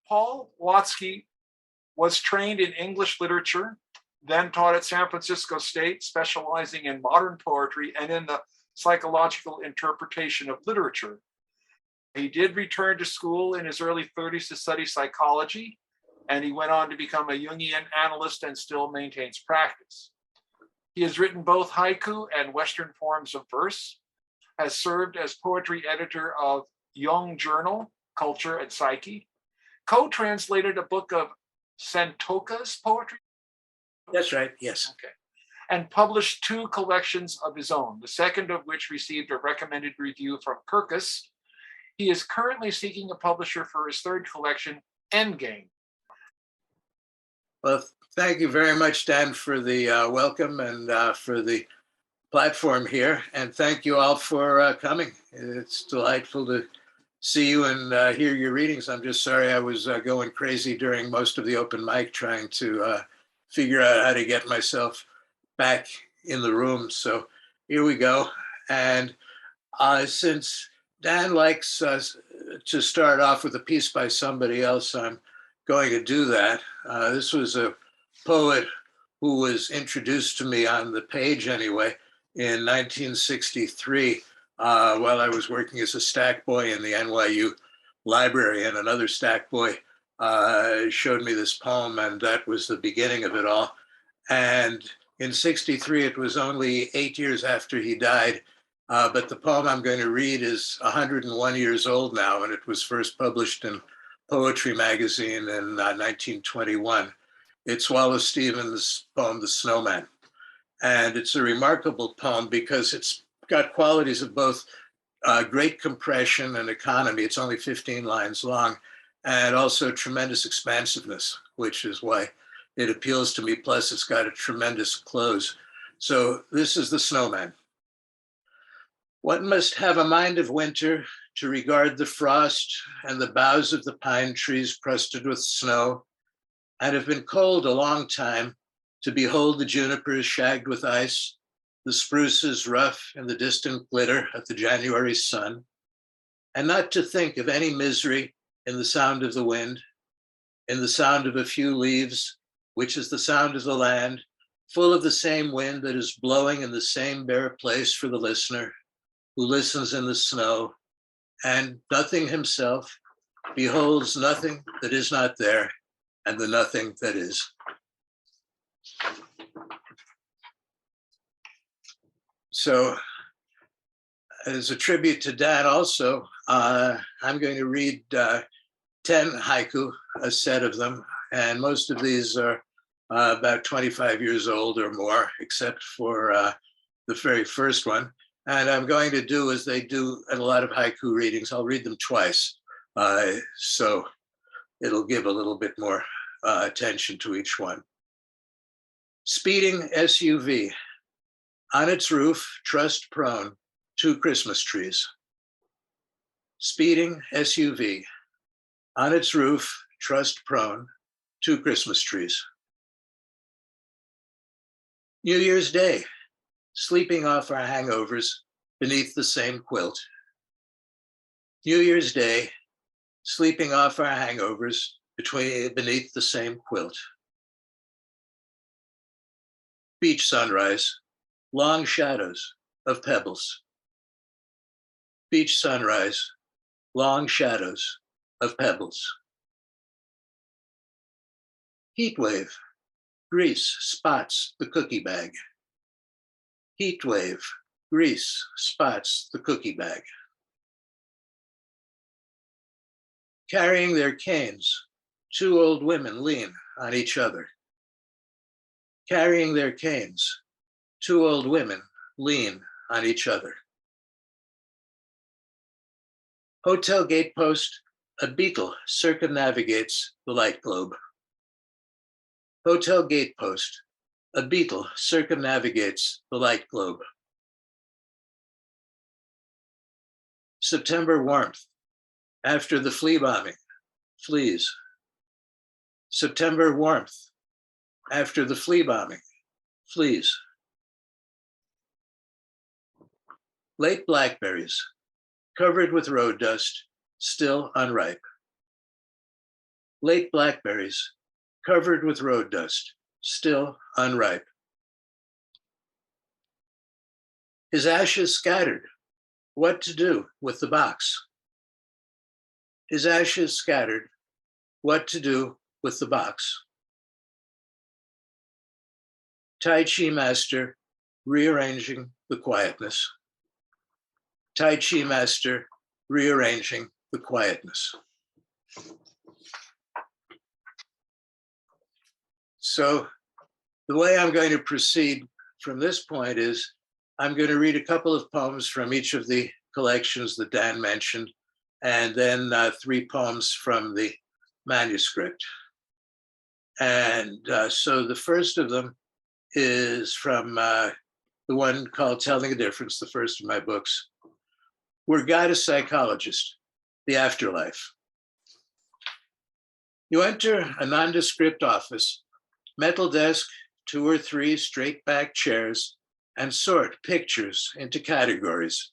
Paul Watsky was trained in English literature, then taught at San Francisco State, specializing in modern poetry and in the psychological interpretation of literature. He did return to school in his early 30s to study psychology, and he went on to become a Jungian analyst and still maintains practice. He has written both haiku and Western forms of verse, has served as poetry editor of Jung Journal, Culture and Psyche, co-translated a book of Santoka's poetry. That's right, yes. Okay. And published 2 collections of his own, the second of which received a recommended review from Kirkus. He is currently seeking a publisher for his 3rd collection, Endgame. Well, thank you very much, Dan, for the welcome and for the platform here. And thank you all for coming. It's delightful to see you and hear your readings. I'm just sorry I was going crazy during most of the open mic trying to figure out how to get myself back in the room. So here we go. And since Dan likes to start off with a piece by somebody else, I'm going to do that. This was a poet who was introduced to me on the page anyway in 1963 while I was working as a stack boy in the NYU library, and another stack boy showed me this poem, and that was the beginning of it all. And in 63, it was only 8 years after he died, but the poem I'm going to read is 101 years old now, and it was first published in Poetry magazine in 1921. It's Wallace Stevens' poem, The Snowman. And it's a remarkable poem because it's got qualities of both great compression and economy. It's only 15 lines long, and also tremendous expansiveness, which is why it appeals to me. Plus, it's got a tremendous close. So this is The Snowman. One must have a mind of winter to regard the frost and the boughs of the pine trees crusted with snow, and have been cold a long time to behold the junipers shagged with ice, the spruces rough in the distant glitter of the January sun, and not to think of any misery in the sound of the wind, in the sound of a few leaves, which is the sound of the land, full of the same wind that is blowing in the same bare place for the listener, who listens in the snow, and nothing himself beholds nothing that is not there, and the nothing that is. So, as a tribute to Dan also, I'm going to read 10 haiku, a set of them, and most of these are about 25 years old or more, except for the very first one. And I'm going to do as they do in a lot of haiku readings. I'll read them twice, so it'll give a little bit more attention to each one. Speeding SUV. On its roof, trussed prone, 2 Christmas trees. Speeding SUV. On its roof, trussed prone, 2 Christmas trees. New Year's Day. Sleeping off our hangovers beneath the same quilt. New Year's Day, sleeping off our hangovers beneath the same quilt. Beach sunrise, long shadows of pebbles. Beach sunrise, long shadows of pebbles. Heat wave, grease spots the cookie bag. Heat wave, grease spots the cookie bag. Carrying their canes, 2 old women lean on each other. Carrying their canes, 2 old women lean on each other. Hotel gatepost, a beetle circumnavigates the light globe. Hotel gatepost, a beetle circumnavigates the light globe. September warmth, after the flea bombing, fleas. September warmth, after the flea bombing, fleas. Late blackberries, covered with road dust, still unripe. late blackberries, covered with road dust, still unripe. His ashes scattered. What to do with the box? His ashes scattered. What to do with the box? Tai Chi master rearranging the quietness. Tai Chi master rearranging the quietness. So the way I'm going to proceed from this point is I'm going to read a couple of poems from each of the collections that Dan mentioned, and then 3 poems from the manuscript. And so the first of them is from the one called Telling a Difference, the first of my books. Were God a psychologist? The afterlife. You enter a nondescript office, metal desk, 2 or 3 straight back chairs, and sort pictures into categories.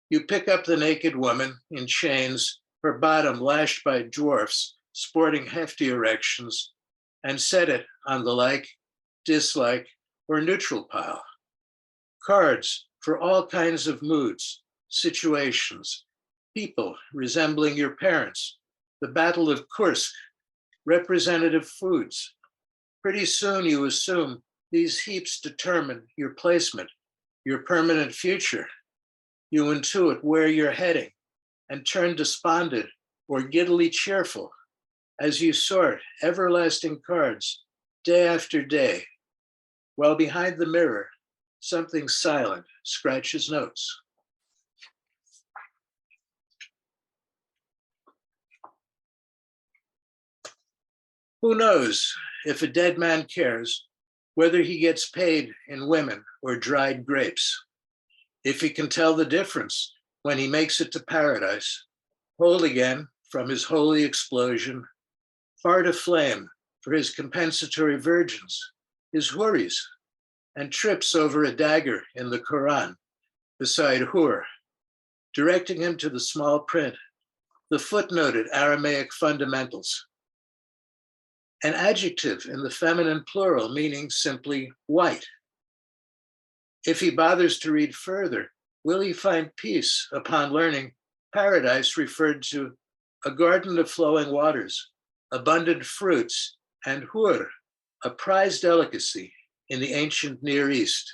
You pick up the naked woman in chains, her bottom lashed by dwarfs sporting hefty erections, and set it on the like, dislike, or neutral pile. Cards for all kinds of moods, situations, people resembling your parents, the Battle of Kursk, representative foods. Pretty soon you assume these heaps determine your placement, your permanent future. You intuit where you're heading and turn despondent or giddily cheerful as you sort everlasting cards day after day, while behind the mirror, something silent scratches notes. Who knows if a dead man cares whether he gets paid in women or dried grapes, if he can tell the difference when he makes it to paradise, whole again from his holy explosion, heart aflame for his compensatory virgins, his houris, and trips over a dagger in the Quran beside Hur, directing him to the small print, the footnoted Aramaic fundamentals. An adjective in the feminine plural meaning simply white. If he bothers to read further, will he find peace upon learning paradise referred to a garden of flowing waters, abundant fruits, and Hur, a prized delicacy in the ancient Near East,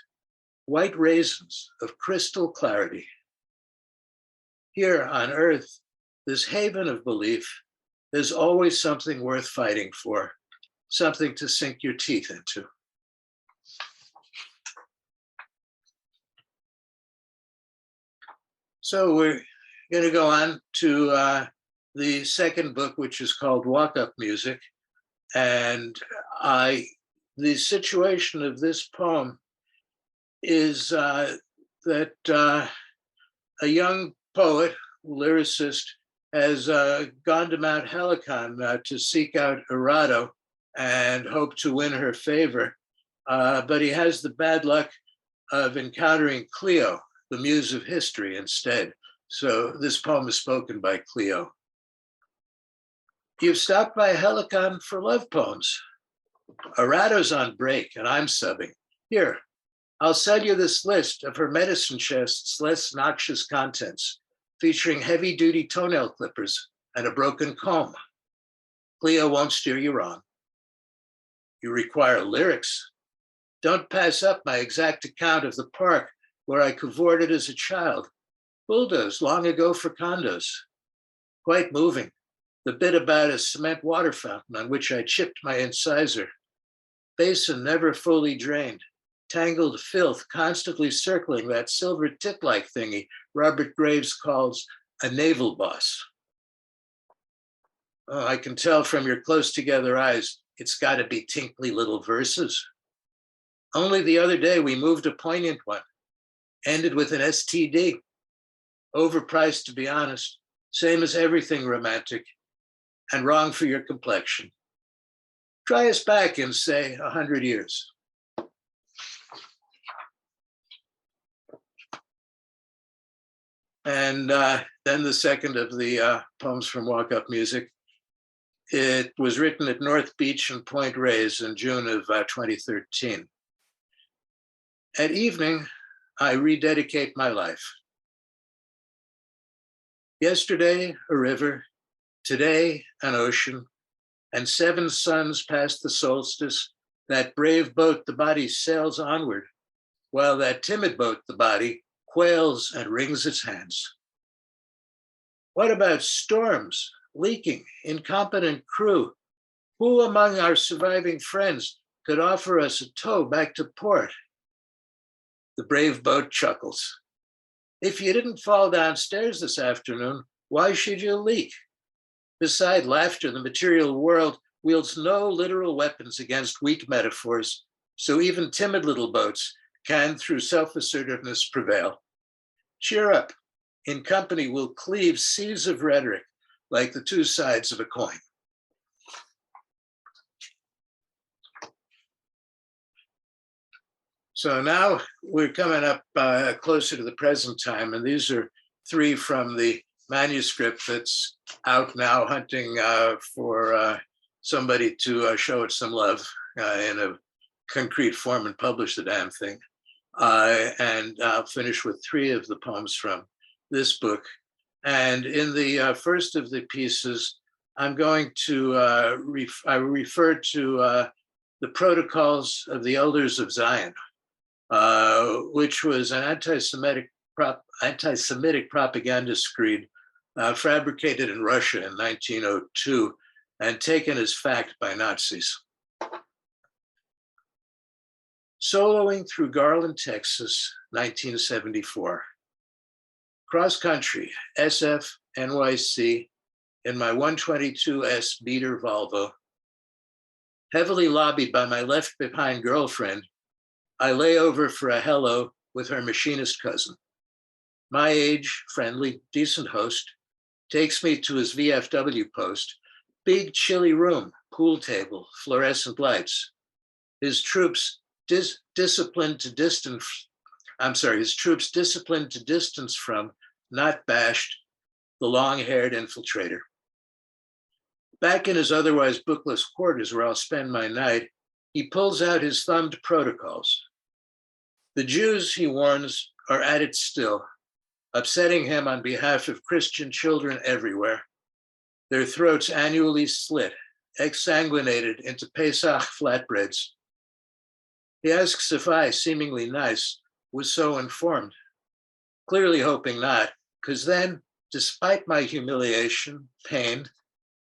white raisins of crystal clarity. Here on earth, this haven of belief, there's always something worth fighting for, something to sink your teeth into. So we're going to go on to the second book, which is called Walk-Up Music. And the situation of this poem is that a young poet, lyricist, has gone to Mount Helicon to seek out Erato and hope to win her favor. But he has the bad luck of encountering Clio, the muse of history, instead. So this poem is spoken by Clio. You've stopped by Helicon for love poems. Erato's on break and I'm subbing. Here, I'll sell you this list of her medicine chest's less noxious contents, featuring heavy-duty toenail clippers and a broken comb. Cleo won't steer you wrong. You require lyrics. Don't pass up my exact account of the park where I cavorted as a child, bulldozed long ago for condos. Quite moving, the bit about a cement water fountain on which I chipped my incisor. Basin never fully drained, tangled filth constantly circling that silver tit-like thingy Robert Graves calls a navel boss. Oh, I can tell from your close together eyes, it's got to be tinkly little verses. Only the other day we moved a poignant one, ended with an STD. Overpriced, to be honest, same as everything romantic, and wrong for your complexion. Try us back in, say, 100 years. And then the second of the poems from Walk-Up Music It was written at North Beach and Point Reyes in June of 2013. At evening, I rededicate my life. Yesterday, a river, today, an ocean, and 7 suns past the solstice. That brave boat, the body, sails onward, while that timid boat, the body, quails and wrings its hands. What about storms, leaking, incompetent crew? Who among our surviving friends could offer us a tow back to port? The brave boat chuckles. If you didn't fall downstairs this afternoon, why should you leak? Beside laughter, the material world wields no literal weapons against weak metaphors, so even timid little boats can, through self-assertiveness, prevail. Cheer up. In company, we'll cleave seas of rhetoric like the 2 sides of a coin. So now we're coming up closer to the present time, and these are 3 from the manuscript that's out now, hunting for somebody to show it some love in a concrete form and publish the damn thing. And I'll finish with 3 of the poems from this book. And in the first of the pieces, I'm going to refer to the Protocols of the Elders of Zion, which was an anti-Semitic propaganda screed fabricated in Russia in 1902 and taken as fact by Nazis. Soloing through Garland, Texas, 1974. Cross country, SF, NYC, in my 122S beater Volvo. Heavily lobbied by my left behind girlfriend, I lay over for a hello with her machinist cousin. My age, friendly, decent host, takes me to his VFW post, big chilly room, pool table, fluorescent lights. His troops disciplined to distance from, not bashed, the long-haired infiltrator. Back in his otherwise bookless quarters where I'll spend my night, he pulls out his thumbed protocols. The Jews, he warns, are at it still, upsetting him on behalf of Christian children everywhere. Their throats annually slit, exsanguinated into Pesach flatbreads. He asks if I, seemingly nice, was so informed. Clearly hoping not, because then, despite my humiliation, pain,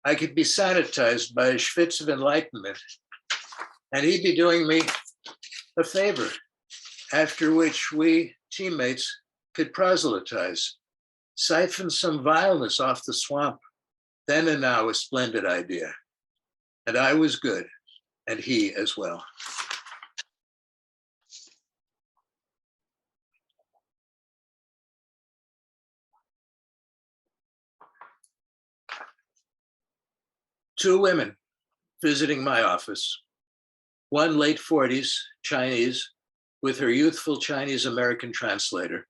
I could be sanitized by a schwitz of enlightenment, and he'd be doing me a favor, after which we, teammates, could proselytize, siphon some vileness off the swamp. Then and now a splendid idea. And I was good, and he as well. Two women visiting my office. One late 40s, Chinese, with her youthful Chinese-American translator.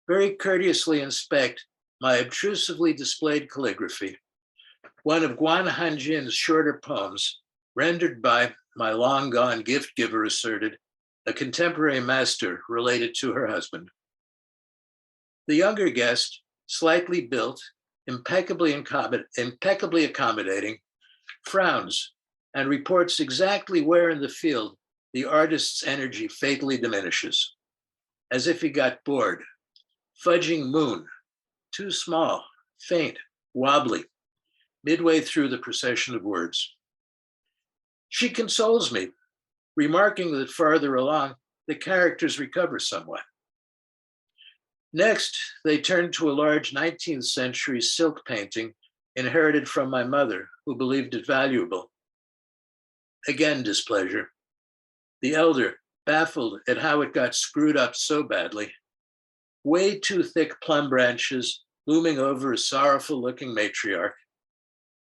Very courteously inspect my obtrusively displayed calligraphy, one of Guan Hanjin's shorter poems, rendered by, my long-gone gift giver asserted, a contemporary master related to her husband. The younger guest, slightly built, impeccably accommodating, frowns and reports exactly where in the field the artist's energy fatally diminishes, as if he got bored. Fudging moon, too small, faint, wobbly, midway through the procession of words. She consoles me, remarking that farther along, the characters recover somewhat. Next, they turn to a large 19th century silk painting inherited from my mother, who believed it valuable. Again, displeasure. The elder, baffled at how it got screwed up so badly. Way too thick plum branches looming over a sorrowful-looking matriarch.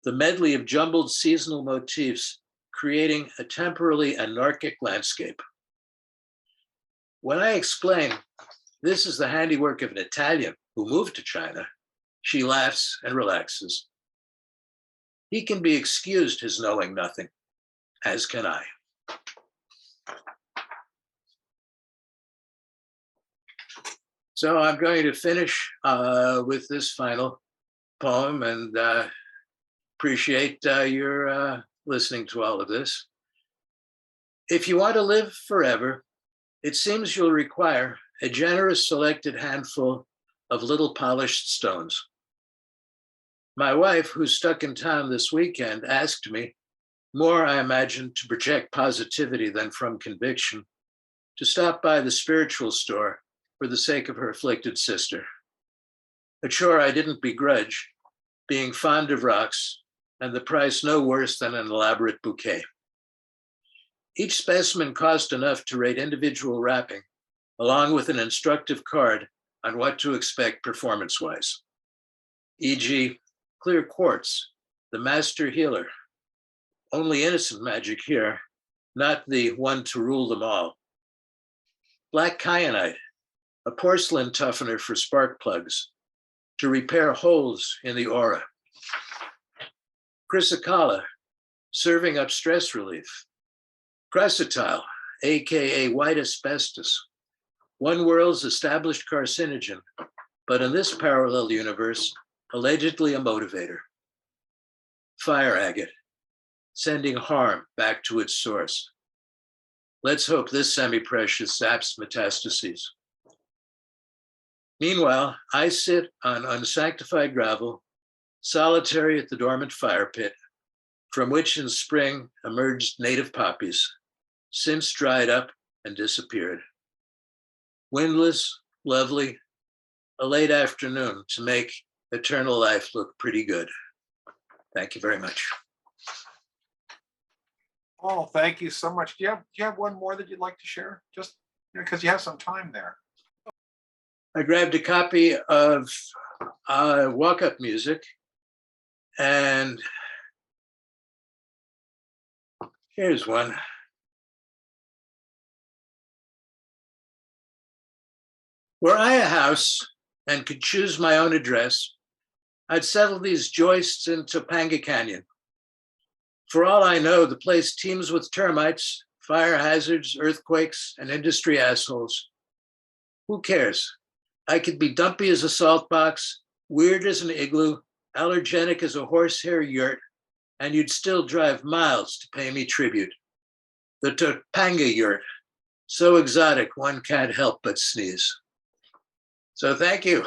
The medley of jumbled seasonal motifs creating a temporally anarchic landscape. When I explain this is the handiwork of an Italian who moved to China, she laughs and relaxes. he can be excused his knowing nothing, as can I. So I'm going to finish with this final poem and appreciate your listening to all of this. If you want to live forever, it seems you'll require a generous selected handful of little polished stones. My wife, who's stuck in town this weekend, asked me, more I imagine to project positivity than from conviction, to stop by the spiritual store for the sake of her afflicted sister. A chore I didn't begrudge, being fond of rocks and the price no worse than an elaborate bouquet. Each specimen cost enough to rate individual wrapping, along with an instructive card on what to expect performance-wise. E.g., clear quartz, the master healer. Only innocent magic here, not the one to rule them all. Black kyanite, a porcelain toughener for spark plugs, to repair holes in the aura. Chrysocolla, serving up stress relief. Chrysotile, aka white asbestos, one world's established carcinogen, but in this parallel universe, allegedly a motivator. Fire agate, sending harm back to its source. Let's hope this semi-precious saps metastases. Meanwhile, I sit on unsanctified gravel, solitary at the dormant fire pit, from which in spring emerged native poppies, since dried up and disappeared. Windless, lovely, a late afternoon to make eternal life look pretty good. Thank you very much. Oh, thank you so much. Do you have one more that you'd like to share? Just because you have some time there. I grabbed a copy of walk-up music, and here's one. Were I a house and could choose my own address, I'd settle these joists in Topanga Canyon. For all I know, the place teems with termites, fire hazards, earthquakes, and industry assholes. Who cares? I could be dumpy as a salt box, weird as an igloo, allergenic as a horsehair yurt, and you'd still drive miles to pay me tribute. The Topanga yurt, so exotic one can't help but sneeze. So thank you.